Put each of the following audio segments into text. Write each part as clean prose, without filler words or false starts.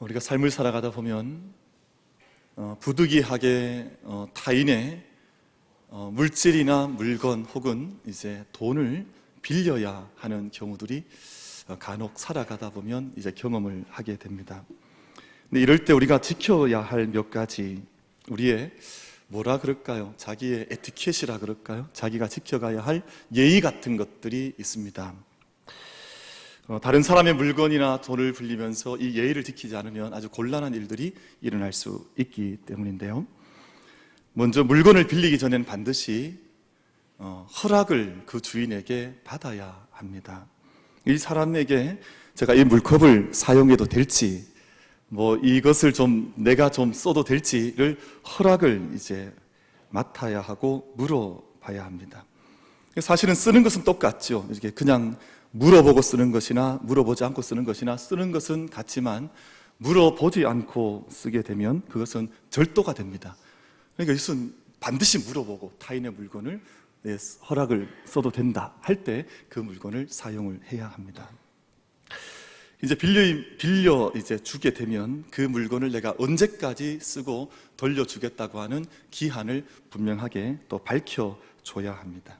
우리가 삶을 살아가다 보면 부득이하게 타인의 물질이나 물건 혹은 이제 돈을 빌려야 하는 경우들이 간혹 살아가다 보면 이제 경험을 하게 됩니다. 근데 이럴 때 우리가 지켜야 할 몇 가지, 우리의 뭐라 그럴까요? 자기의 에티켓이라 그럴까요? 자기가 지켜가야 할 예의 같은 것들이 있습니다. 다른 사람의 물건이나 돈을 빌리면서 이 예의를 지키지 않으면 아주 곤란한 일들이 일어날 수 있기 때문인데요. 먼저 물건을 빌리기 전에는 반드시 허락을 그 주인에게 받아야 합니다. 이 사람에게 제가 이 물컵을 사용해도 될지, 이것을 내가 좀 써도 될지를 허락을 이제 맡아야 하고 물어봐야 합니다. 사실은 쓰는 것은 똑같죠. 이렇게 그냥 물어보고 쓰는 것이나 물어보지 않고 쓰는 것이나 쓰는 것은 같지만 물어보지 않고 쓰게 되면 그것은 절도가 됩니다. 그러니까 이것은 반드시 물어보고 타인의 물건을 허락을 써도 된다 할 때 그 물건을 사용을 해야 합니다. 이제 빌려 이제 주게 되면 그 물건을 내가 언제까지 쓰고 돌려주겠다고 하는 기한을 분명하게 또 밝혀줘야 합니다.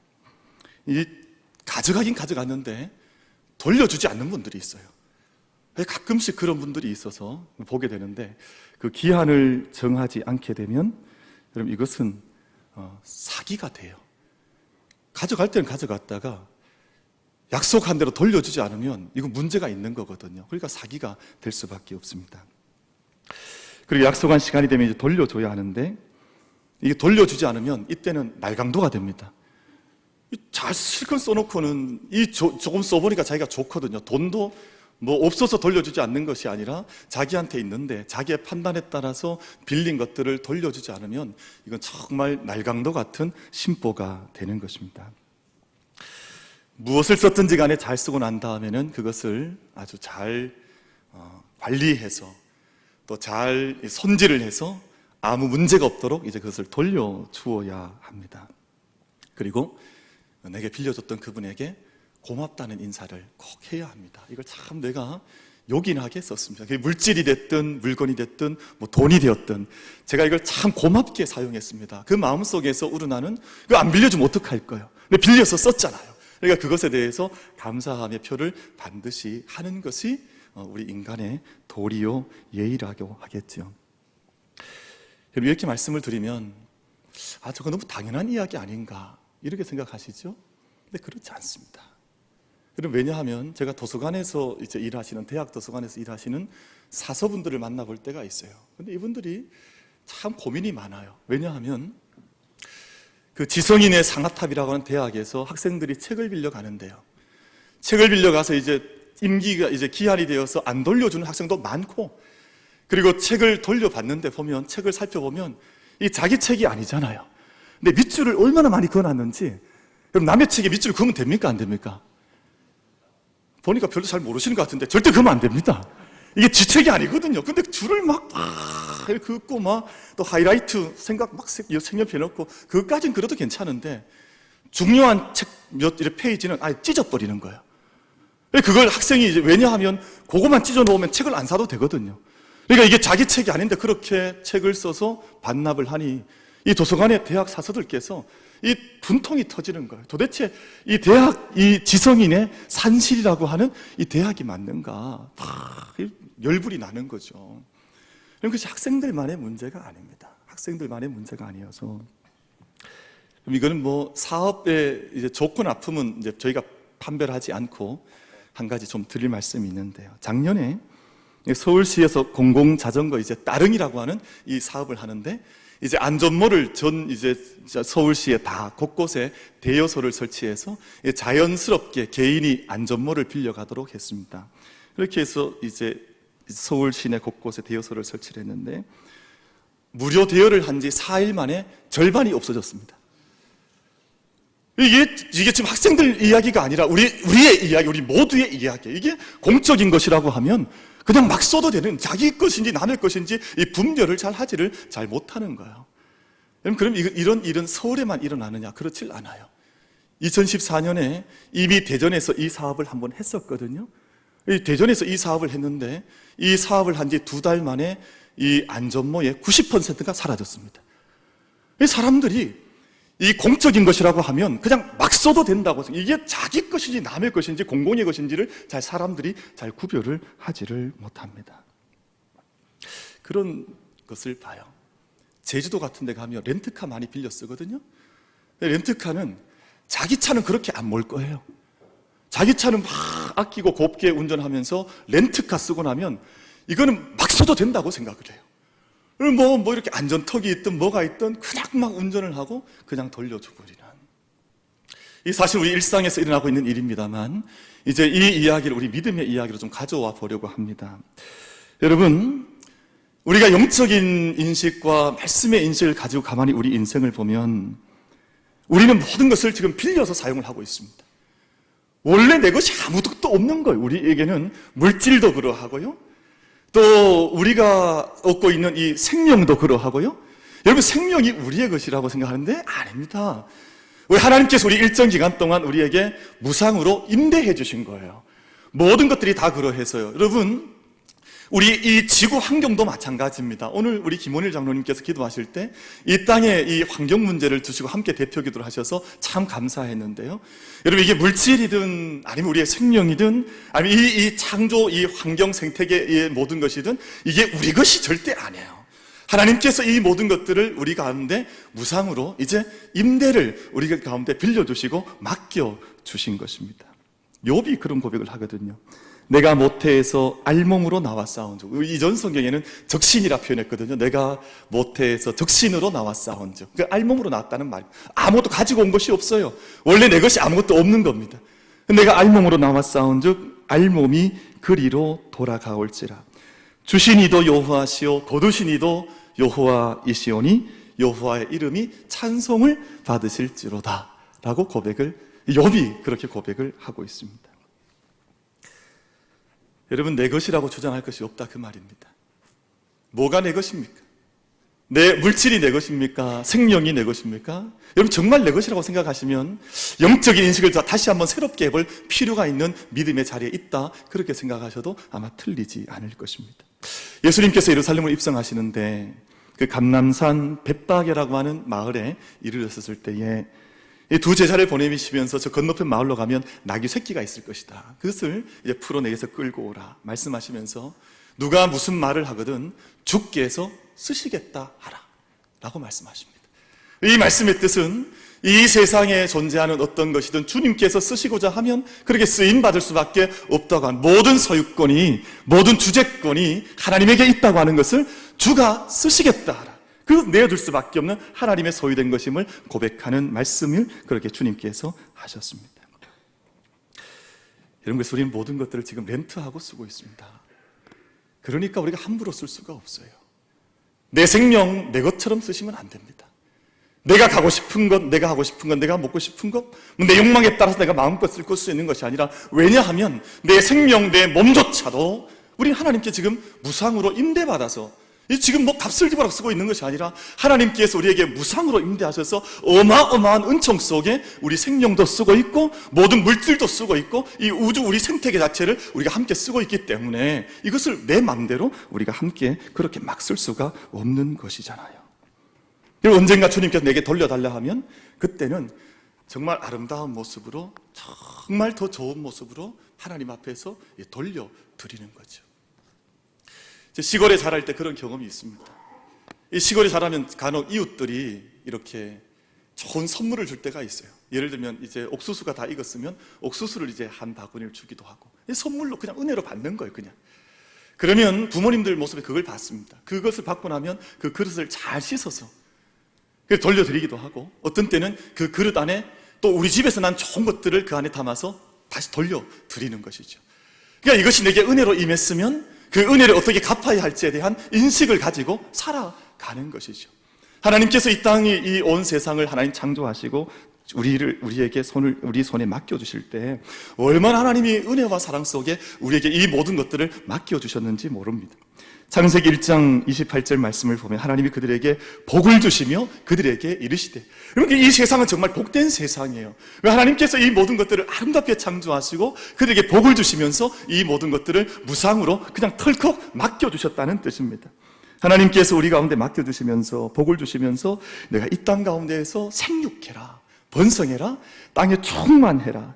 가져가긴 가져갔는데 돌려주지 않는 분들이 있어요. 가끔씩 그런 분들이 있어서 보게 되는데, 그 기한을 정하지 않게 되면 여러분 이것은 사기가 돼요. 가져갈 때는 가져갔다가 약속한 대로 돌려주지 않으면 이거 문제가 있는 거거든요. 그러니까 사기가 될 수밖에 없습니다. 그리고 약속한 시간이 되면 이제 돌려줘야 하는데, 이게 돌려주지 않으면 이때는 날강도가 됩니다. 잘 실컷 써놓고는 조금 써보니까 자기가 좋거든요. 돈도 없어서 돌려주지 않는 것이 아니라 자기한테 있는데 자기의 판단에 따라서 빌린 것들을 돌려주지 않으면 이건 정말 날강도 같은 심보가 되는 것입니다. 무엇을 썼든지 간에 잘 쓰고 난 다음에는 그것을 아주 잘 관리해서 또 잘 손질을 해서 아무 문제가 없도록 이제 그것을 돌려주어야 합니다. 그리고 내게 빌려줬던 그분에게 고맙다는 인사를 꼭 해야 합니다. 이걸 참 내가 요긴하게 썼습니다. 그게 물질이 됐든 물건이 됐든 돈이 되었든 제가 이걸 참 고맙게 사용했습니다. 그 마음속에서 우러나는, 그거 안 빌려주면 어떡할 거예요? 근데 빌려서 썼잖아요. 그러니까 그것에 대해서 감사함의 표를 반드시 하는 것이 우리 인간의 도리요 예의라고 하겠죠. 이렇게 말씀을 드리면 저거 너무 당연한 이야기 아닌가 이렇게 생각하시죠? 근데 그렇지 않습니다. 왜냐하면 제가 도서관에서 이제 일하시는, 대학 도서관에서 일하시는 사서분들을 만나볼 때가 있어요. 근데 이분들이 참 고민이 많아요. 왜냐하면 그 지성인의 상아탑이라고 하는 대학에서 학생들이 책을 빌려 가는데요. 책을 빌려 가서 이제 임기가 이제 기한이 되어서 안 돌려주는 학생도 많고, 그리고 책을 돌려받는데 보면, 책을 살펴보면 이 자기 책이 아니잖아요. 근데 밑줄을 얼마나 많이 그어놨는지. 그럼 남의 책에 밑줄을 그으면 됩니까? 안 됩니까? 보니까 별로 잘 모르시는 것 같은데 절대 그으면 안 됩니다. 이게 지 책이 아니거든요. 근데 줄을 막 긋고 또 하이라이트 색연필 해놓고 그것까지는 그래도 괜찮은데 중요한 책 몇 페이지는 아예 찢어버리는 거예요. 그걸 학생이 이제 왜냐하면 그거만 찢어 놓으면 책을 안 사도 되거든요. 그러니까 이게 자기 책이 아닌데 그렇게 책을 써서 반납을 하니 이 도서관의 대학 사서들께서 이 분통이 터지는 거예요. 도대체 이 대학, 이 지성인의 산실이라고 하는 이 대학이 맞는가? 열불이 나는 거죠. 그럼 그것이 학생들만의 문제가 아닙니다. 학생들만의 문제가 아니어서. 그럼 이거는 사업의 이제 좋고 나쁨은 이제 저희가 판별하지 않고 한 가지 좀 드릴 말씀이 있는데요. 작년에 서울시에서 공공자전거 이제 따릉이라고 하는 이 사업을 하는데, 이제 안전모를 이제 서울시에 다 곳곳에 대여소를 설치해서 자연스럽게 개인이 안전모를 빌려가도록 했습니다. 그렇게 해서 이제 서울 시내 곳곳에 대여소를 설치를 했는데, 무료 대여를 한 지 4일 만에 절반이 없어졌습니다. 이게 지금 학생들 이야기가 아니라 우리의 이야기, 우리 모두의 이야기. 이게 공적인 것이라고 하면 그냥 막 써도 되는, 자기 것인지 남의 것인지 이 분별을 잘 하지를 잘 못하는 거예요. 그럼 이런 일은 서울에만 일어나느냐? 그렇질 않아요. 2014년에 이미 대전에서 이 사업을 한번 했었거든요. 대전에서 이 사업을 했는데 이 사업을 한 지 2달 만에 이 안전모의 90%가 사라졌습니다. 사람들이 이 공적인 것이라고 하면 그냥 막 써도 된다고 이게 자기 것인지 남의 것인지 공공의 것인지를 사람들이 잘 구별을 하지를 못합니다. 그런 것을 봐요. 제주도 같은 데 가면 렌트카 많이 빌려 쓰거든요. 렌트카는 자기 차는 그렇게 안 몰 거예요. 자기 차는 막 아끼고 곱게 운전하면서 렌트카 쓰고 나면 이거는 막 써도 된다고 생각을 해요. 뭐 이렇게 안전턱이 있든 뭐가 있든 그냥 막 운전을 하고 그냥 돌려줘버리는. 이 사실 우리 일상에서 일어나고 있는 일입니다만 이제 이 이야기를 우리 믿음의 이야기로 좀 가져와 보려고 합니다. 여러분, 우리가 영적인 인식과 말씀의 인식을 가지고 가만히 우리 인생을 보면 우리는 모든 것을 지금 빌려서 사용을 하고 있습니다. 원래 내 것이 아무것도 없는 거예요. 우리에게는 물질도 그러하고요. 또 우리가 얻고 있는 이 생명도 그러하고요. 여러분, 생명이 우리의 것이라고 생각하는데 아닙니다. 왜 하나님께서 우리 일정 기간 동안 우리에게 무상으로 임대해 주신 거예요. 모든 것들이 다 그러해서요. 여러분, 우리 이 지구 환경도 마찬가지입니다. 오늘 우리 김원일 장로님께서 기도하실 때 이 땅의 이 환경 문제를 두시고 함께 대표 기도를 하셔서 참 감사했는데요. 여러분, 이게 물질이든 아니면 우리의 생명이든 아니면 이 창조, 이 환경 생태계의 모든 것이든 이게 우리 것이 절대 아니에요. 하나님께서 이 모든 것들을 우리 가운데 무상으로 이제 임대를 우리 가운데 빌려주시고 맡겨주신 것입니다. 욥이 그런 고백을 하거든요. 내가 모태에서 알몸으로 나와 싸운 적. 이전 성경에는 적신이라 표현했거든요. 내가 모태에서 적신으로 나와 싸운 적. 그 알몸으로 나왔다는 말이에요. 아무것도 가지고 온 것이 없어요. 원래 내 것이 아무것도 없는 겁니다. 내가 알몸으로 나와 싸운 적 알몸이 그리로 돌아가올지라. 주신 이도 여호와시오 거두신 이도 여호와이시오니 여호와의 이름이 찬송을 받으실지로다 라고 욥이 그렇게 고백을 하고 있습니다. 여러분, 내 것이라고 주장할 것이 없다 그 말입니다. 뭐가 내 것입니까? 내 물질이 내 것입니까? 생명이 내 것입니까? 여러분, 정말 내 것이라고 생각하시면 영적인 인식을 다시 한번 새롭게 해볼 필요가 있는 믿음의 자리에 있다, 그렇게 생각하셔도 아마 틀리지 않을 것입니다. 예수님께서 예루살렘을 입성하시는데 그 감람산 벳박이라고 하는 마을에 이르렀을 때에 이 두 제자를 보내시면서 저 건너편 마을로 가면 나귀 새끼가 있을 것이다. 그것을 이제 풀어내서 끌고 오라 말씀하시면서 누가 무슨 말을 하거든 주께서 쓰시겠다 하라 라고 말씀하십니다. 이 말씀의 뜻은 이 세상에 존재하는 어떤 것이든 주님께서 쓰시고자 하면 그렇게 쓰임받을 수밖에 없다고 하는 모든 소유권이, 모든 주재권이 하나님에게 있다고 하는 것을 주가 쓰시겠다 하라. 그 내어둘 수밖에 없는 하나님의 소유된 것임을 고백하는 말씀을 그렇게 주님께서 하셨습니다. 여러분, 그래서 우리는 모든 것들을 지금 렌트하고 쓰고 있습니다. 그러니까 우리가 함부로 쓸 수가 없어요. 내 생명 내 것처럼 쓰시면 안 됩니다. 내가 가고 싶은 것, 내가 하고 싶은 것, 내가 먹고 싶은 것, 내 욕망에 따라서 내가 마음껏 쓸 수 있는 것이 아니라, 왜냐하면 내 생명, 내 몸조차도 우리 하나님께 지금 무상으로 임대받아서 지금 뭐 값을 지불하고 쓰고 있는 것이 아니라 하나님께서 우리에게 무상으로 임대하셔서 어마어마한 은총 속에 우리 생명도 쓰고 있고 모든 물질도 쓰고 있고 이 우주 우리 생태계 자체를 우리가 함께 쓰고 있기 때문에 이것을 내 마음대로 우리가 함께 그렇게 막 쓸 수가 없는 것이잖아요. 그리고 언젠가 주님께서 내게 돌려달라 하면 그때는 정말 아름다운 모습으로, 정말 더 좋은 모습으로 하나님 앞에서 돌려드리는 거죠. 시골에 자랄 때 그런 경험이 있습니다. 이 시골에 자라면 간혹 이웃들이 이렇게 좋은 선물을 줄 때가 있어요. 예를 들면 이제 옥수수가 다 익었으면 옥수수를 이제 한 바구니를 주기도 하고, 선물로 그냥 은혜로 받는 거예요, 그냥. 그러면 부모님들 모습에 그걸 봤습니다. 그것을 받고 나면 그 그릇을 잘 씻어서 돌려드리기도 하고, 어떤 때는 그 그릇 안에 또 우리 집에서 난 좋은 것들을 그 안에 담아서 다시 돌려드리는 것이죠. 그러니까 이것이 내게 은혜로 임했으면 그 은혜를 어떻게 갚아야 할지에 대한 인식을 가지고 살아가는 것이죠. 하나님께서 이 땅이 이 온 세상을 하나님 창조하시고 우리 손에 맡겨주실 때 얼마나 하나님이 은혜와 사랑 속에 우리에게 이 모든 것들을 맡겨주셨는지 모릅니다. 창세기 1장 28절 말씀을 보면 하나님이 그들에게 복을 주시며 그들에게 이르시되, 여러분, 이 세상은 정말 복된 세상이에요. 왜? 하나님께서 이 모든 것들을 아름답게 창조하시고 그들에게 복을 주시면서 이 모든 것들을 무상으로 그냥 털컥 맡겨주셨다는 뜻입니다. 하나님께서 우리 가운데 맡겨주시면서 복을 주시면서 내가 이 땅 가운데에서 생육해라, 번성해라, 땅에 충만해라,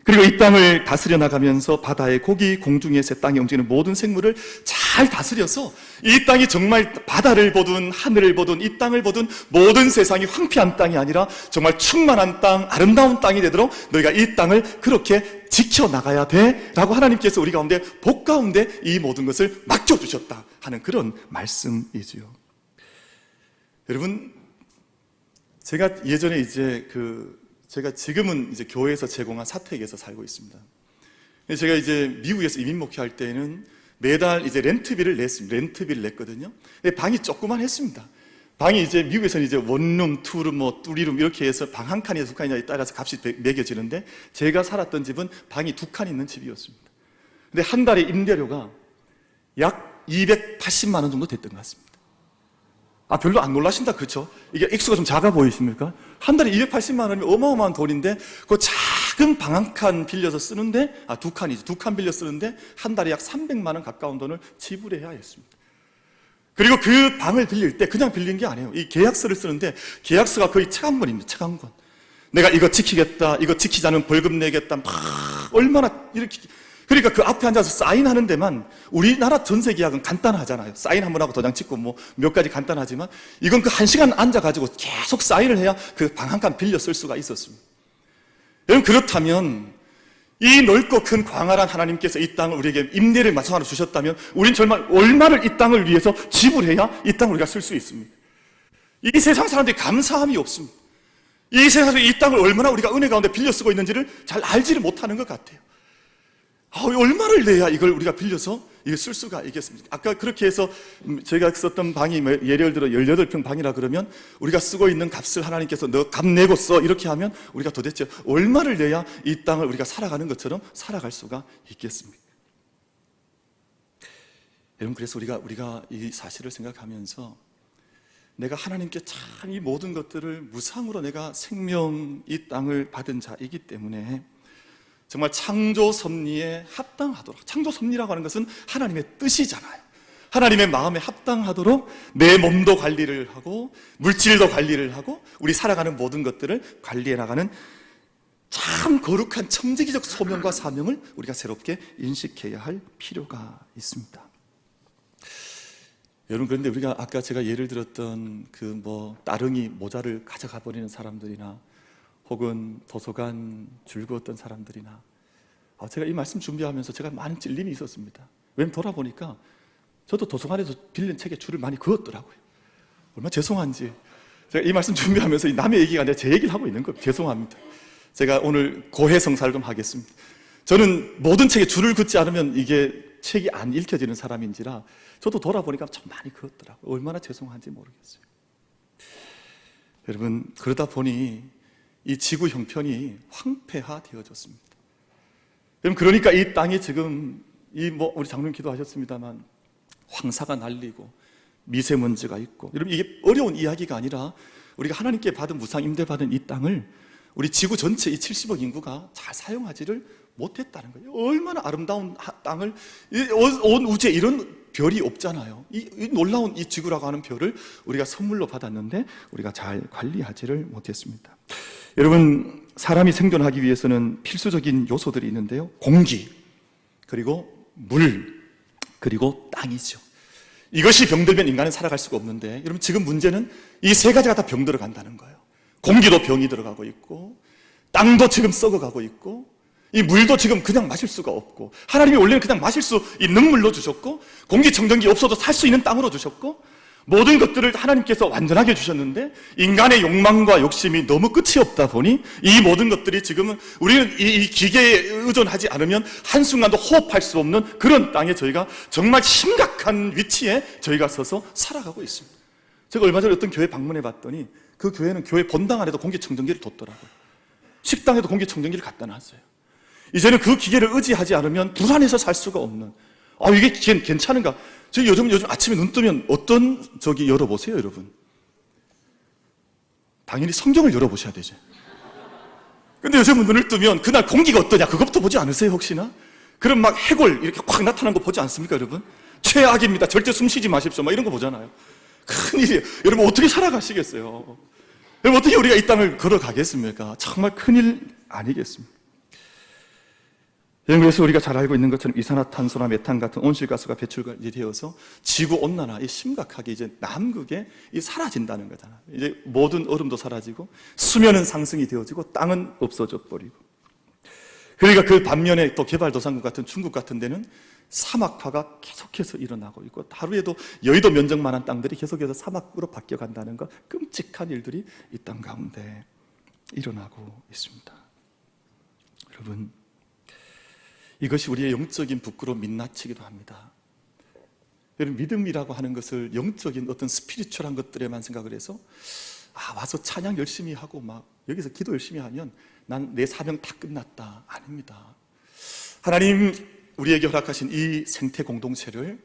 그리고 이 땅을 다스려 나가면서 바다의 고기, 공중의 새, 땅에 움직이는 모든 생물을 잘 다스려서 이 땅이 정말 바다를 보든 하늘을 보든 이 땅을 보든 모든 세상이 황폐한 땅이 아니라 정말 충만한 땅, 아름다운 땅이 되도록 너희가 이 땅을 그렇게 지켜나가야 돼 라고 하나님께서 우리 가운데 복 가운데 이 모든 것을 맡겨주셨다 하는 그런 말씀이지요. 여러분, 제가 예전에 제가 지금은 이제 교회에서 제공한 사택에서 살고 있습니다. 제가 이제 미국에서 이민 목회할 때는 매달 이제 렌트비를 냈거든요. 방이 조그만했습니다. 방이 이제 미국에서는 이제 원룸, 투룸, 뚜리룸 이렇게 해서 방 한 칸이나 두 칸이냐에 따라서 값이 매겨지는데 제가 살았던 집은 방이 두 칸 있는 집이었습니다. 근데 한 달에 임대료가 약 280만 원 정도 됐던 것 같습니다. 별로 안 놀라신다, 그렇죠? 이게 액수가 좀 작아 보이십니까? 한 달에 280만 원이면 어마어마한 돈인데 그 작은 방 한 칸 빌려서 쓰는데 두 칸 빌려 쓰는데 한 달에 약 300만 원 가까운 돈을 지불해야 했습니다. 그리고 그 방을 빌릴 때 그냥 빌린 게 아니에요. 이 계약서를 쓰는데 계약서가 거의 책 한 권입니다. 책 한 권. 내가 이거 지키겠다, 이거 지키지 않으면 벌금 내겠다, 막 얼마나 이렇게. 그러니까 그 앞에 앉아서 사인하는 데만, 우리나라 전세 계약은 간단하잖아요. 사인 한 번 하고 도장 찍고 몇 가지 간단하지만 이건 그 1시간 앉아가지고 계속 사인을 해야 그 방 한 칸 빌려 쓸 수가 있었습니다. 여러분, 그렇다면 이 넓고 큰 광활한 하나님께서 이 땅을 우리에게 임대를 마상으로 주셨다면 우린 정말 얼마를 이 땅을 위해서 지불해야 이 땅을 우리가 쓸 수 있습니까? 이 세상 사람들이 감사함이 없습니다. 이 세상에서 이 땅을 얼마나 우리가 은혜 가운데 빌려 쓰고 있는지를 잘 알지를 못하는 것 같아요. 얼마를 내야 이걸 우리가 빌려서 이걸 쓸 수가 있겠습니까? 아까 그렇게 해서 저희가 썼던 방이 예를 들어 18평 방이라 그러면 우리가 쓰고 있는 값을 하나님께서 너 값 내고 써 이렇게 하면 우리가 도대체 얼마를 내야 이 땅을 우리가 살아가는 것처럼 살아갈 수가 있겠습니까? 여러분, 그래서 우리가 이 사실을 생각하면서 내가 하나님께 참 이 모든 것들을 무상으로 내가 생명 이 땅을 받은 자이기 때문에 정말 창조 섭리에 합당하도록, 창조 섭리라고 하는 것은 하나님의 뜻이잖아요. 하나님의 마음에 합당하도록 내 몸도 관리를 하고 물질도 관리를 하고 우리 살아가는 모든 것들을 관리해 나가는 참 거룩한 청지기적 소명과 사명을 우리가 새롭게 인식해야 할 필요가 있습니다. 여러분, 그런데 우리가 아까 제가 예를 들었던 따릉이 모자를 가져가 버리는 사람들이나 혹은 도서관 줄 그었던 사람들이나, 제가 이 말씀 준비하면서 제가 많은 찔림이 있었습니다. 왜냐면 돌아보니까 저도 도서관에서 빌린 책에 줄을 많이 그었더라고요. 얼마나 죄송한지. 제가 이 말씀 준비하면서 남의 얘기가 아니라 제 얘기를 하고 있는 거예요. 죄송합니다. 제가 오늘 고해성사를 좀 하겠습니다. 저는 모든 책에 줄을 긋지 않으면 이게 책이 안 읽혀지는 사람인지라 저도 돌아보니까 참 많이 그었더라고요. 얼마나 죄송한지 모르겠어요. 여러분, 그러다 보니 이 지구 형편이 황폐화되어졌습니다. 여러분, 그러니까 이 땅이 지금 우리 장로님 기도하셨습니다만 황사가 날리고 미세먼지가 있고, 여러분, 이게 어려운 이야기가 아니라 우리가 하나님께 받은 무상 임대받은 이 땅을 우리 지구 전체 이 70억 인구가 잘 사용하지를 못했다는 거예요. 얼마나 아름다운 땅을, 온 우주에 이런 별이 없잖아요. 이 놀라운 이 지구라고 하는 별을 우리가 선물로 받았는데 우리가 잘 관리하지를 못했습니다. 여러분, 사람이 생존하기 위해서는 필수적인 요소들이 있는데요. 공기, 그리고 물, 그리고 땅이죠. 이것이 병들면 인간은 살아갈 수가 없는데, 여러분, 지금 문제는 이 세 가지가 다 병들어 간다는 거예요. 공기도 병이 들어가고 있고, 땅도 지금 썩어가고 있고, 이 물도 지금 그냥 마실 수가 없고, 하나님이 원래는 그냥 마실 수 있는 물로 주셨고, 공기청정기 없어도 살 수 있는 땅으로 주셨고, 모든 것들을 하나님께서 완전하게 주셨는데 인간의 욕망과 욕심이 너무 끝이 없다 보니 이 모든 것들이 지금은 우리는 이 기계에 의존하지 않으면 한순간도 호흡할 수 없는 그런 땅에 저희가 정말 심각한 위치에 저희가 서서 살아가고 있습니다. 제가 얼마 전에 어떤 교회 방문해 봤더니 그 교회는 교회 본당 안에도 공기청정기를 뒀더라고요. 식당에도 공기청정기를 갖다 놨어요. 이제는 그 기계를 의지하지 않으면 불안해서 살 수가 없는. 이게 괜찮은가? 저 요즘 아침에 눈 뜨면 어떤 열어보세요, 여러분. 당연히 성경을 열어보셔야 되죠. 근데 요즘은 눈을 뜨면 그날 공기가 어떠냐, 그것부터 보지 않으세요, 혹시나? 그럼 막 해골 이렇게 확 나타난 거 보지 않습니까, 여러분? 최악입니다. 절대 숨 쉬지 마십시오. 막 이런 거 보잖아요. 큰일이에요. 여러분, 어떻게 살아가시겠어요? 여러분, 어떻게 우리가 이 땅을 걸어가겠습니까? 정말 큰일 아니겠습니까? 그래서 우리가 잘 알고 있는 것처럼 이산화탄소나 메탄 같은 온실가스가 배출이 되어서 지구온난화가 심각하게 이제 남극에 사라진다는 거잖아요. 이제 모든 얼음도 사라지고 수면은 상승이 되어지고 땅은 없어져 버리고. 그러니까 그 반면에 또 개발도상국 같은 중국 같은 데는 사막화가 계속해서 일어나고 있고 하루에도 여의도 면적만한 땅들이 계속해서 사막으로 바뀌어간다는 것, 끔찍한 일들이 이 땅 가운데 일어나고 있습니다. 여러분, 이것이 우리의 영적인 부끄러움 민낯이기도 합니다. 여러분, 믿음이라고 하는 것을 영적인 어떤 스피리추얼한 것들에만 생각을 해서 와서 찬양 열심히 하고 막 여기서 기도 열심히 하면 난 내 사명 다 끝났다. 아닙니다. 하나님 우리에게 허락하신 이 생태 공동체를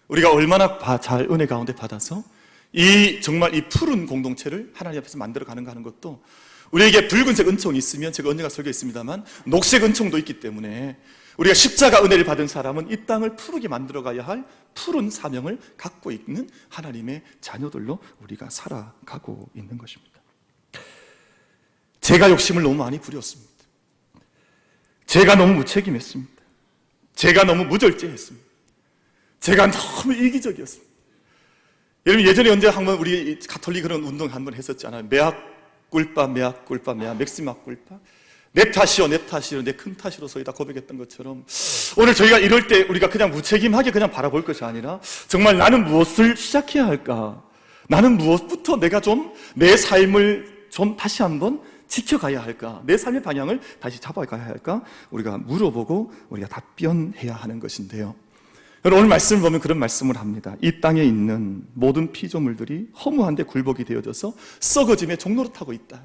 우리가 얼마나 잘 은혜 가운데 받아서 정말 이 푸른 공동체를 하나님 앞에서 만들어 가는가 하는 것도, 우리에게 붉은색 은총이 있으면, 제가 언젠가 설교했습니다만 녹색 은총도 있기 때문에 우리가 십자가 은혜를 받은 사람은 이 땅을 푸르게 만들어 가야 할 푸른 사명을 갖고 있는 하나님의 자녀들로 우리가 살아가고 있는 것입니다. 제가 욕심을 너무 많이 부렸습니다. 제가 너무 무책임했습니다. 제가 너무 무절제했습니다. 제가 너무 이기적이었습니다. 여러분, 예전에 언제 한번 우리 가톨릭 그런 운동 한번 했었잖아요. 메아 꿀빠, 맥시마 꿀빠. 내 탓이요, 내 큰 탓이로소이다 고백했던 것처럼, 오늘 저희가 이럴 때 우리가 그냥 무책임하게 그냥 바라볼 것이 아니라 정말 나는 무엇을 시작해야 할까? 나는 무엇부터 내가 좀 내 삶을 좀 다시 한번 지켜가야 할까? 내 삶의 방향을 다시 잡아가야 할까? 우리가 물어보고 우리가 답변해야 하는 것인데요. 오늘 말씀을 보면 그런 말씀을 합니다. 이 땅에 있는 모든 피조물들이 허무한데 굴복이 되어져서 썩어짐의 종로로 타고 있다.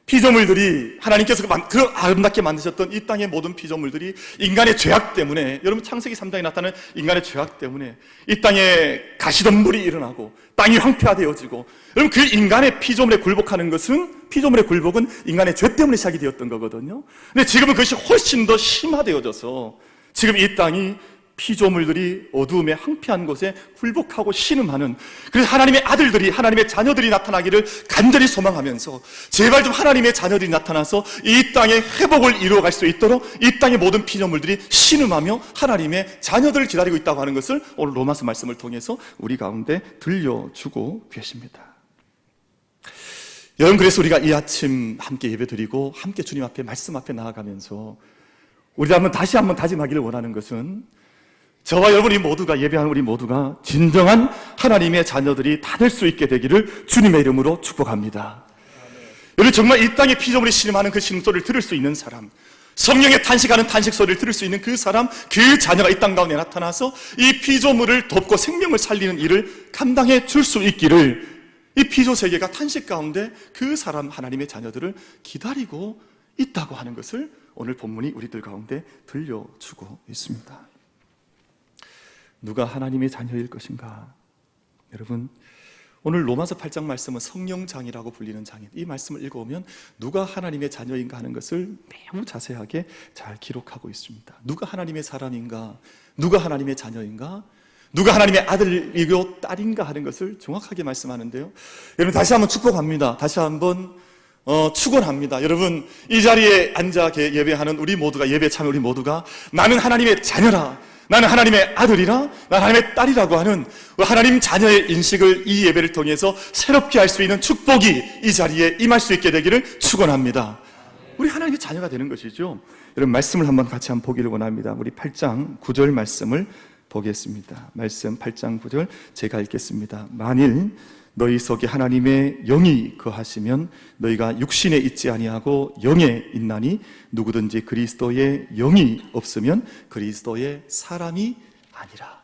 피조물들이 하나님께서 그 아름답게 만드셨던 이 땅의 모든 피조물들이 인간의 죄악 때문에, 여러분 창세기 3장에 나타나는 인간의 죄악 때문에 이 땅에 가시덤불이 일어나고 땅이 황폐화되어지고, 여러분 그 인간의 피조물에 굴복하는 것은, 피조물의 굴복은 인간의 죄 때문에 시작이 되었던 거거든요. 근데 지금은 그것이 훨씬 더 심화되어져서 지금 이 땅이 피조물들이 어두움에 황폐한 곳에 굴복하고 신음하는, 그래서 하나님의 아들들이, 하나님의 자녀들이 나타나기를 간절히 소망하면서 제발 좀 하나님의 자녀들이 나타나서 이 땅에 회복을 이루어갈 수 있도록 이 땅의 모든 피조물들이 신음하며 하나님의 자녀들을 기다리고 있다고 하는 것을 오늘 로마서 말씀을 통해서 우리 가운데 들려주고 계십니다. 여러분, 그래서 우리가 이 아침 함께 예배드리고 함께 주님 앞에 말씀 앞에 나아가면서 우리 다시 한번 다짐하기를 원하는 것은, 저와 여러분이 모두가, 예배하는 우리 모두가 진정한 하나님의 자녀들이 다 될 수 있게 되기를 주님의 이름으로 축복합니다. 여러분, 정말 이 땅의 피조물이 신음하는 그 신음소리를 들을 수 있는 사람, 성령의 탄식하는 탄식 소리를 들을 수 있는 그 사람, 그 자녀가 이 땅 가운데 나타나서 이 피조물을 돕고 생명을 살리는 일을 감당해 줄 수 있기를, 이 피조 세계가 탄식 가운데 그 사람, 하나님의 자녀들을 기다리고 있다고 하는 것을 오늘 본문이 우리들 가운데 들려주고 있습니다. 누가 하나님의 자녀일 것인가? 여러분, 오늘 로마서 8장 말씀은 성령장이라고 불리는 장인, 이 말씀을 읽어오면 누가 하나님의 자녀인가 하는 것을 매우 자세하게 잘 기록하고 있습니다. 누가 하나님의 사람인가? 누가 하나님의 자녀인가? 누가 하나님의 아들이고 딸인가 하는 것을 정확하게 말씀하는데요. 여러분, 다시 한번 축복합니다. 다시 한번 축원합니다. 여러분, 이 자리에 앉아 예배하는 우리 모두가, 예배 참여 우리 모두가 나는 하나님의 자녀라, 나는 하나님의 아들이라, 나는 하나님의 딸이라고 하는 하나님 자녀의 인식을 이 예배를 통해서 새롭게 할 수 있는 축복이 이 자리에 임할 수 있게 되기를 축원합니다. 우리 하나님의 자녀가 되는 것이죠. 여러분, 말씀을 한번 같이 한번 보기를 원합니다. 우리 8장 9절 말씀을 보겠습니다. 말씀 8장 9절 제가 읽겠습니다. 만일 너희 속에 하나님의 영이 거하시면 너희가 육신에 있지 아니하고 영에 있나니 누구든지 그리스도의 영이 없으면 그리스도의 사람이 아니라.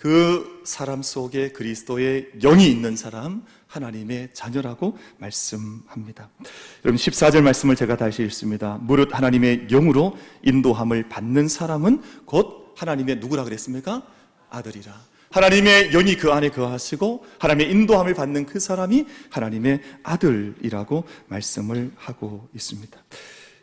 그 사람 속에 그리스도의 영이 있는 사람, 하나님의 자녀라고 말씀합니다. 여러분 14절 말씀을 제가 다시 읽습니다. 무릇 하나님의 영으로 인도함을 받는 사람은 곧 하나님의 누구라 그랬습니까? 아들이라. 하나님의 영이 그 안에 거하시고 하나님의 인도함을 받는 그 사람이 하나님의 아들이라고 말씀을 하고 있습니다.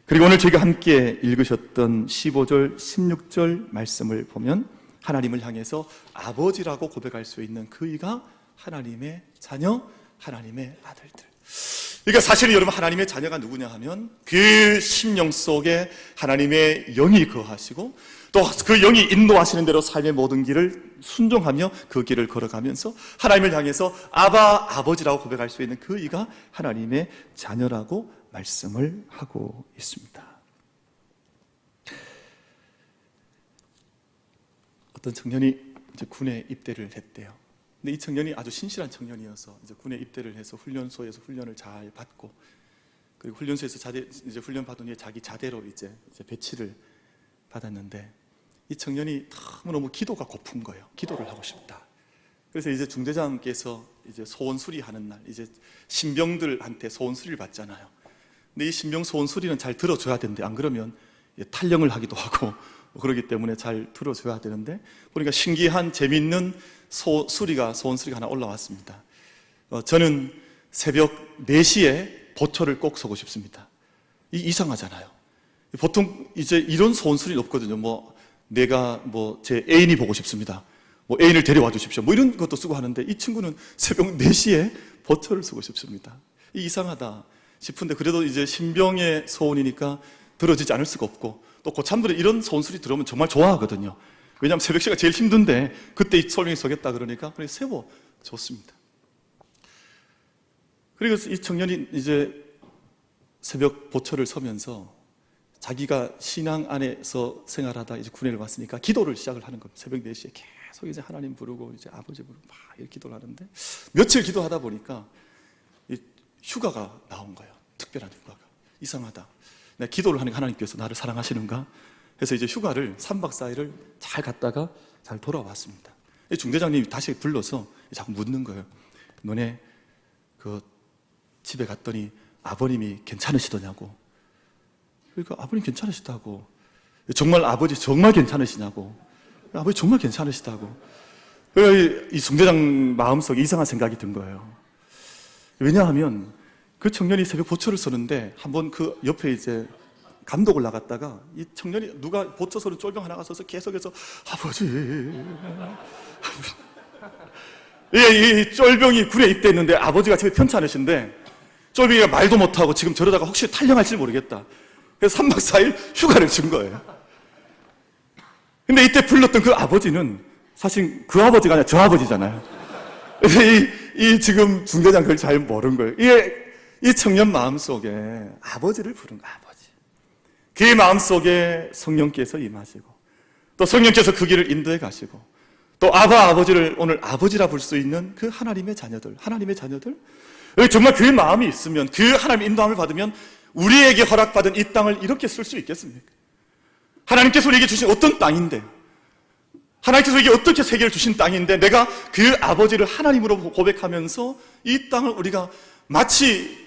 그리고 오늘 저희가 함께 읽으셨던 15절, 16절 말씀을 보면 하나님을 향해서 아버지라고 고백할 수 있는 그이가 하나님의 자녀, 하나님의 아들들. 그러니까 사실은 여러분 하나님의 자녀가 누구냐 하면 그 심령 속에 하나님의 영이 거하시고 또 그 영이 인도하시는 대로 삶의 모든 길을 순종하며 그 길을 걸어가면서 하나님을 향해서 아바, 아버지라고 고백할 수 있는 그이가 하나님의 자녀라고 말씀을 하고 있습니다. 어떤 청년이 이제 군에 입대를 했대요. 근데 이 청년이 아주 신실한 청년이어서 이제 군에 입대를 해서 훈련소에서 훈련을 잘 받고 그리고 훈련소에서 이제 훈련 받은 후에 자기 자대로 이제 배치를 받았는데 이 청년이 너무너무 기도가 고픈 거예요. 기도를 하고 싶다. 그래서 이제 중대장께서 이제 소원 수리하는 날 이제 신병들한테 소원 수리를 받잖아요. 근데 이 신병 소원 수리는 잘 들어줘야 되는데 안 그러면 탈영을 하기도 하고 그렇기 때문에 잘 들어줘야 되는데 보니까 신기한 재미있는 소원 수리가 하나 올라왔습니다. 저는 새벽 4시에 보초를 꼭 서고 싶습니다. 이상하잖아요. 보통 이제 이런 소원 수리는 없거든요. 내가 제 애인이 보고 싶습니다. 애인을 데려와 주십시오. 이런 것도 쓰고 하는데 이 친구는 새벽 4시에 보초를 쓰고 싶습니다. 이상하다 싶은데 그래도 이제 신병의 소원이니까 들어지지 않을 수가 없고 또 고참들은 이런 소원 수리 들어오면 정말 좋아하거든요. 왜냐하면 새벽 시가 제일 힘든데 그때 이 소명이 서겠다 그러니까 세워 줬습니다. 그리고 이 청년이 이제 새벽 보초를 서면서 자기가 신앙 안에서 생활하다 이제 군에를 왔으니까 기도를 시작을 하는 겁니다. 새벽 4시에 계속 이제 하나님 부르고 이제 아버지 부르고 막 이렇게 기도를 하는데 며칠 기도하다 보니까 휴가가 나온 거예요. 특별한 휴가가. 이상하다. 내가 기도를 하니까 하나님께서 나를 사랑하시는가? 해서 이제 휴가를 3박 4일을 잘 갔다가 잘 돌아왔습니다. 중대장님이 다시 불러서 자꾸 묻는 거예요. 너네 집에 갔더니 아버님이 괜찮으시더냐고. 그러니까 아버님 괜찮으시다고. 정말 아버지 정말 괜찮으시냐고. 아버지 정말 괜찮으시다고. 이 중대장 마음속에 이상한 생각이 든 거예요. 왜냐하면 그 청년이 새벽 보초를 서는데 한번 그 옆에 이제 감독을 나갔다가 이 청년이 누가 보초 서는 쫄병 하나가 서서 계속해서 아버지 이 쫄병이 군에 입대했는데 아버지가 집에 편찮으신데 쫄병이가 말도 못하고 지금 저러다가 혹시 탈영할지 모르겠다. 그래서 3박 4일 휴가를 준 거예요. 근데 이때 불렀던 그 아버지는 사실 그 아버지가 아니라 저 아버지잖아요. 그래서 이 지금 중대장 그걸 잘 모르는 거예요. 이 청년 마음속에 아버지를 부른 거예요. 아버지. 그의 마음속에 성령께서 임하시고 또 성령께서 그 길을 인도해 가시고 또 아버지를 오늘 아버지라 부를 수 있는 그 하나님의 자녀들 정말 그 마음이 있으면 그 하나님의 인도함을 받으면 우리에게 허락받은 이 땅을 이렇게 쓸 수 있겠습니까? 하나님께서 우리에게 주신 어떤 땅인데 하나님께서 우리에게 어떻게 세계를 주신 땅인데 내가 그 아버지를 하나님으로 고백하면서 이 땅을 우리가 마치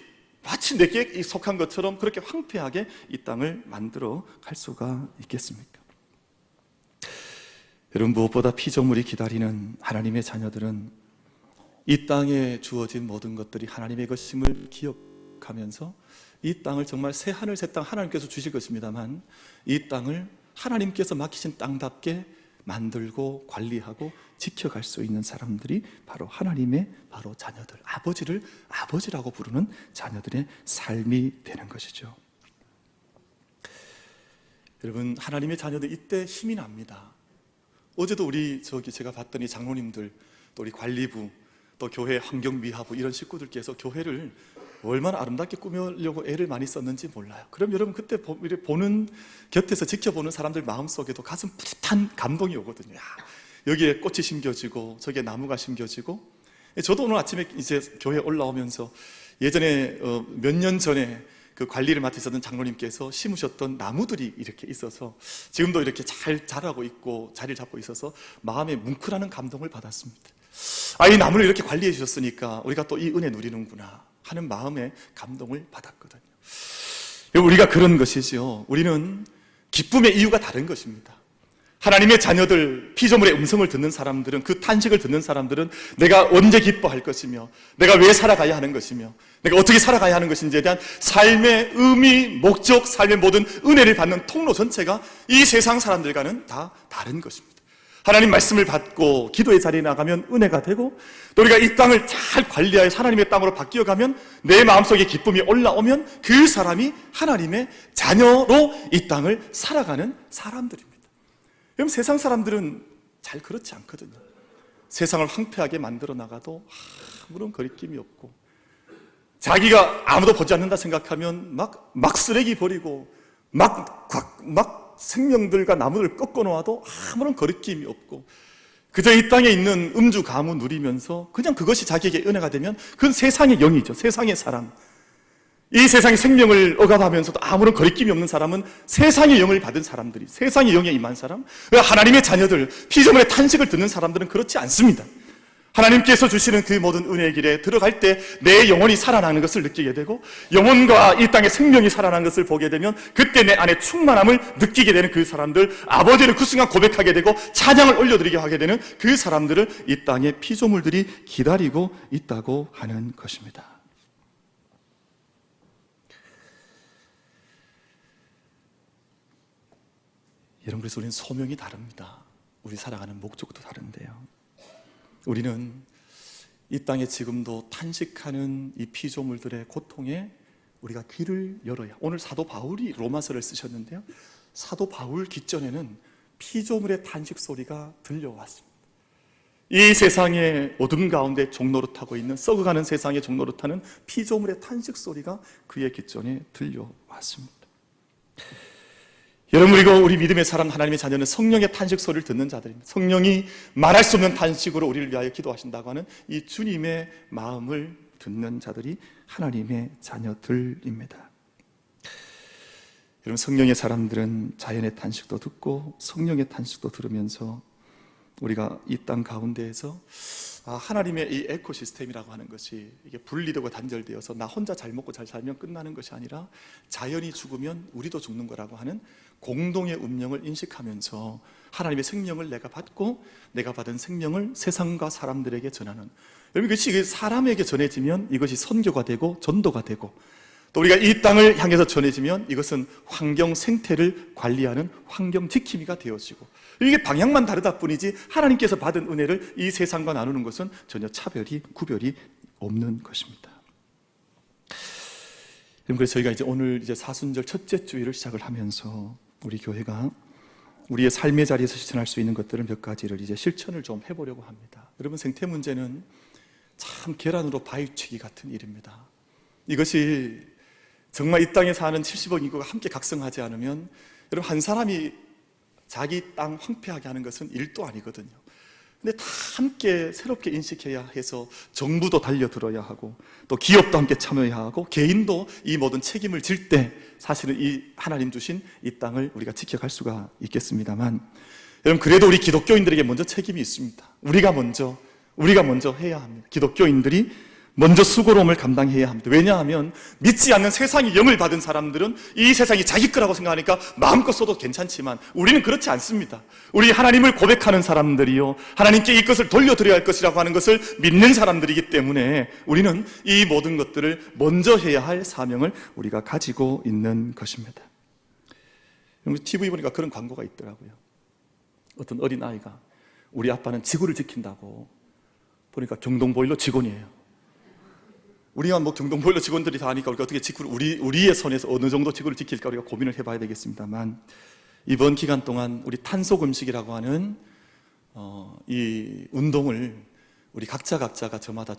내게 속한 것처럼 그렇게 황폐하게 이 땅을 만들어 갈 수가 있겠습니까? 여러분 무엇보다 피조물이 기다리는 하나님의 자녀들은 이 땅에 주어진 모든 것들이 하나님의 것임을 기억하면서 이 땅을 정말 새 하늘 새 땅 하나님께서 주실 것입니다만 이 땅을 하나님께서 맡기신 땅답게 만들고 관리하고 지켜갈 수 있는 사람들이 바로 하나님의 바로 자녀들, 아버지를 아버지라고 부르는 자녀들의 삶이 되는 것이죠. 여러분 하나님의 자녀들 이때 힘이 납니다. 어제도 제가 봤더니 장로님들 또 우리 관리부 또 교회 환경미화부 이런 식구들께서 교회를 얼마나 아름답게 꾸미려고 애를 많이 썼는지 몰라요. 그럼 여러분 그때 보는 곁에서 지켜보는 사람들 마음속에도 가슴 뿌듯한 감동이 오거든요. 여기에 꽃이 심겨지고 저기에 나무가 심겨지고 저도 오늘 아침에 이제 교회 올라오면서 예전에 몇 년 전에 그 관리를 맡으셨던 장로님께서 심으셨던 나무들이 이렇게 있어서 지금도 이렇게 잘 자라고 있고 자리를 잡고 있어서 마음에 뭉클하는 감동을 받았습니다. 이 나무를 이렇게 관리해 주셨으니까 우리가 또 이 은혜 누리는구나 하는 마음에 감동을 받았거든요. 우리가 그런 것이죠. 우리는 기쁨의 이유가 다른 것입니다. 하나님의 자녀들, 피조물의 음성을 듣는 사람들은, 그 탄식을 듣는 사람들은 내가 언제 기뻐할 것이며, 내가 왜 살아가야 하는 것이며, 내가 어떻게 살아가야 하는 것인지에 대한 삶의 의미, 목적, 삶의 모든 은혜를 받는 통로 전체가 이 세상 사람들과는 다 다른 것입니다. 하나님 말씀을 받고 기도의 자리에 나가면 은혜가 되고, 또 우리가 이 땅을 잘 관리하여 하나님의 땅으로 바뀌어가면, 내 마음속에 기쁨이 올라오면 그 사람이 하나님의 자녀로 이 땅을 살아가는 사람들입니다. 여러분, 세상 사람들은 잘 그렇지 않거든요. 세상을 황폐하게 만들어 나가도 아무런 거리낌이 없고, 자기가 아무도 보지 않는다 생각하면 막 쓰레기 버리고 막 생명들과 나무를 꺾어 놓아도 아무런 거리낌이 없고, 그저 이 땅에 있는 음주 가무 누리면서 그냥 그것이 자기에게 은혜가 되면 그건 세상의 영이죠. 세상의 사람. 이 세상의 생명을 억압하면서도 아무런 거리낌이 없는 사람은 세상의 영을 받은 사람들이, 세상의 영에 임한 사람, 하나님의 자녀들, 피조물의 탄식을 듣는 사람들은 그렇지 않습니다. 하나님께서 주시는 그 모든 은혜의 길에 들어갈 때 내 영혼이 살아나는 것을 느끼게 되고, 영혼과 이 땅의 생명이 살아나는 것을 보게 되면 그때 내 안에 충만함을 느끼게 되는 그 사람들, 아버지를 그 순간 고백하게 되고 찬양을 올려드리게 하게 되는 그 사람들을 이 땅의 피조물들이 기다리고 있다고 하는 것입니다. 여러분, 그래서 우리는 소명이 다릅니다. 우리 살아가는 목적도 다른데요. 우리는 이 땅에 지금도 탄식하는 이 피조물들의 고통에 우리가 귀를 열어야, 오늘 사도 바울이 로마서를 쓰셨는데요, 사도 바울 기전에는 피조물의 탄식 소리가 들려왔습니다. 이 세상의 어둠 가운데 종노릇하고 있는, 썩어가는 세상의 종노릇하는 피조물의 탄식 소리가 그의 기전에 들려왔습니다. 여러분, 그리고 우리 믿음의 사람, 하나님의 자녀는 성령의 탄식 소리를 듣는 자들입니다. 성령이 말할 수 없는 탄식으로 우리를 위하여 기도하신다고 하는 이 주님의 마음을 듣는 자들이 하나님의 자녀들입니다. 여러분, 성령의 사람들은 자연의 탄식도 듣고 성령의 탄식도 들으면서 우리가 이 땅 가운데에서 하나님의 이 에코시스템이라고 하는 것이 이게 분리되고 단절되어서 나 혼자 잘 먹고 잘 살면 끝나는 것이 아니라 자연이 죽으면 우리도 죽는 거라고 하는 공동의 운명을 인식하면서 하나님의 생명을 내가 받고 내가 받은 생명을 세상과 사람들에게 전하는, 여러분, 이것이 사람에게 전해지면 이것이 선교가 되고 전도가 되고, 또 우리가 이 땅을 향해서 전해지면 이것은 환경 생태를 관리하는 환경 지킴이가 되어지고, 이게 방향만 다르다 뿐이지 하나님께서 받은 은혜를 이 세상과 나누는 것은 전혀 차별이, 구별이 없는 것입니다. 그래서 저희가 오늘 사순절 첫째 주일을 시작을 하면서 우리 교회가 우리의 삶의 자리에서 실천할 수 있는 것들을 몇 가지를 실천을 좀 해보려고 합니다. 여러분, 생태 문제는 참 계란으로 바위치기 같은 일입니다. 이것이 정말 이 땅에 사는 70억 인구가 함께 각성하지 않으면, 여러분, 한 사람이 자기 땅 황폐하게 하는 것은 일도 아니거든요. 근데 다 함께 새롭게 인식해야 해서 정부도 달려들어야 하고, 또 기업도 함께 참여해야 하고, 개인도 이 모든 책임을 질 때 사실은 이 하나님 주신 이 땅을 우리가 지켜갈 수가 있겠습니다만, 여러분, 그래도 우리 기독교인들에게 먼저 책임이 있습니다. 우리가 먼저 해야 합니다. 기독교인들이 먼저 수고로움을 감당해야 합니다. 왜냐하면 믿지 않는 세상의 영을 받은 사람들은 이 세상이 자기 거라고 생각하니까 마음껏 써도 괜찮지만, 우리는 그렇지 않습니다. 우리 하나님을 고백하는 사람들이요, 하나님께 이 것을 돌려드려야 할 것이라고 하는 것을 믿는 사람들이기 때문에 우리는 이 모든 것들을 먼저 해야 할 사명을 우리가 가지고 있는 것입니다. TV 보니까 그런 광고가 있더라고요. 어떤 어린아이가 우리 아빠는 지구를 지킨다고, 보니까 경동보일러 직원이에요. 우리가 경동보일러 직원들이 다 하니까 우리가 어떻게 우리의 선에서 어느 정도 지구를 지킬까 우리가 고민을 해봐야 되겠습니다만, 이번 기간 동안 우리 탄소 금식이라고 하는 이 운동을 우리 각자가 저마다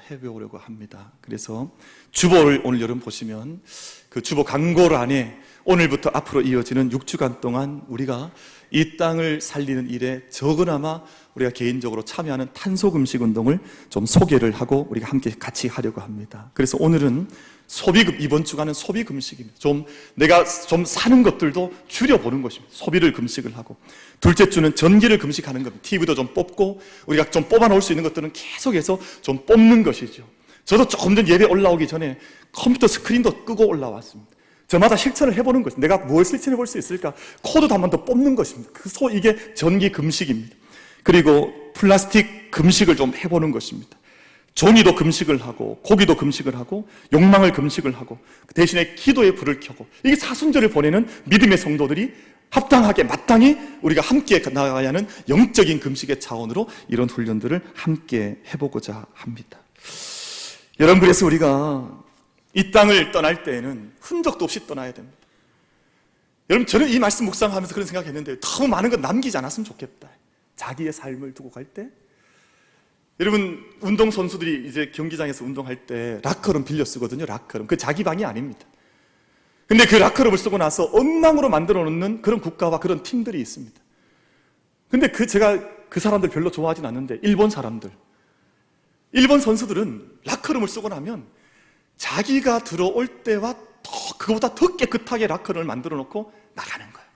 해보려고 합니다. 그래서 주보를 오늘 여러분 보시면 그 주보 광고를 안에 오늘부터 앞으로 이어지는 6주간 동안 우리가 이 땅을 살리는 일에 적어나마 우리가 개인적으로 참여하는 탄소금식 운동을 좀 소개를 하고 우리가 함께 같이 하려고 합니다. 그래서 오늘은 이번 주간은 소비금식입니다. 내가 사는 것들도 줄여보는 것입니다. 소비를 금식을 하고. 둘째 주는 전기를 금식하는 겁니다. TV도 좀 뽑고, 우리가 좀 뽑아놓을 수 있는 것들은 계속해서 좀 뽑는 것이죠. 저도 조금 전 예배 올라오기 전에 컴퓨터 스크린도 끄고 올라왔습니다. 저마다 실천을 해보는 것입니다. 내가 뭘 실천해 볼 수 있을까? 코드도 한 번 더 뽑는 것입니다. 이게 전기 금식입니다. 그리고 플라스틱 금식을 좀 해보는 것입니다. 종이도 금식을 하고, 고기도 금식을 하고, 욕망을 금식을 하고, 대신에 기도의 불을 켜고, 이게 사순절을 보내는 믿음의 성도들이 합당하게, 마땅히 우리가 함께 나아가야 하는 영적인 금식의 차원으로 이런 훈련들을 함께 해보고자 합니다. 여러분, 그래서 우리가 이 땅을 떠날 때에는 흔적도 없이 떠나야 됩니다. 여러분, 저는 이 말씀 묵상하면서 그런 생각했는데 너무 많은 건 남기지 않았으면 좋겠다. 자기의 삶을 두고 갈 때, 여러분, 운동선수들이 이제 경기장에서 운동할 때 락커룸 빌려 쓰거든요. 락커룸. 그 자기 방이 아닙니다. 근데 그 락커룸을 쓰고 나서 엉망으로 만들어 놓는 그런 국가와 그런 팀들이 있습니다. 근데 제가 그 사람들 별로 좋아하진 않는데, 일본 선수들은 락커룸을 쓰고 나면 자기가 들어올 때와 그거보다 더 깨끗하게 락커룸을 만들어 놓고 나가는 거예요.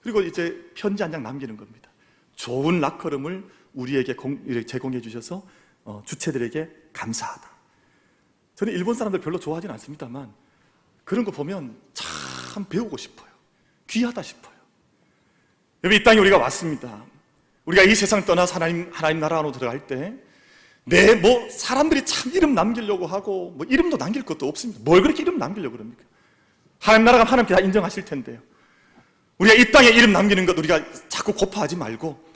그리고 이제 편지 한 장 남기는 겁니다. 좋은 락커룸을 우리에게 제공해 주셔서 주체들에게 감사하다. 저는 일본 사람들 별로 좋아하진 않습니다만 그런 거 보면 참 배우고 싶어요. 귀하다 싶어요. 여러분, 이 땅에 우리가 왔습니다. 우리가 이 세상 떠나서 하나님 나라 안으로 들어갈 때 사람들이 참 이름 남기려고 하고 이름도 남길 것도 없습니다. 뭘 그렇게 이름 남기려고 그럽니까? 하나님 나라가 하나님께 다 인정하실 텐데요. 우리가 이 땅에 이름 남기는 것 우리가 자꾸 고파하지 말고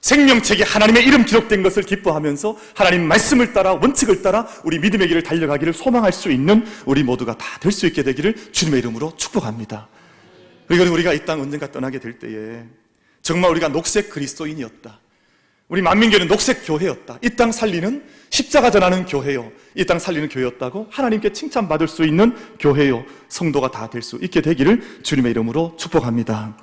생명책에 하나님의 이름 기록된 것을 기뻐하면서 하나님 말씀을 따라 원칙을 따라 우리 믿음의 길을 달려가기를 소망할 수 있는 우리 모두가 다 될 수 있게 되기를 주님의 이름으로 축복합니다. 그리고 우리가 이 땅 언젠가 떠나게 될 때에 정말 우리가 녹색 그리스도인이었다. 우리 만민교회는 녹색 교회였다. 이 땅 살리는 십자가 전하는 교회요. 이 땅 살리는 교회였다고 하나님께 칭찬받을 수 있는 교회요. 성도가 다 될 수 있게 되기를 주님의 이름으로 축복합니다.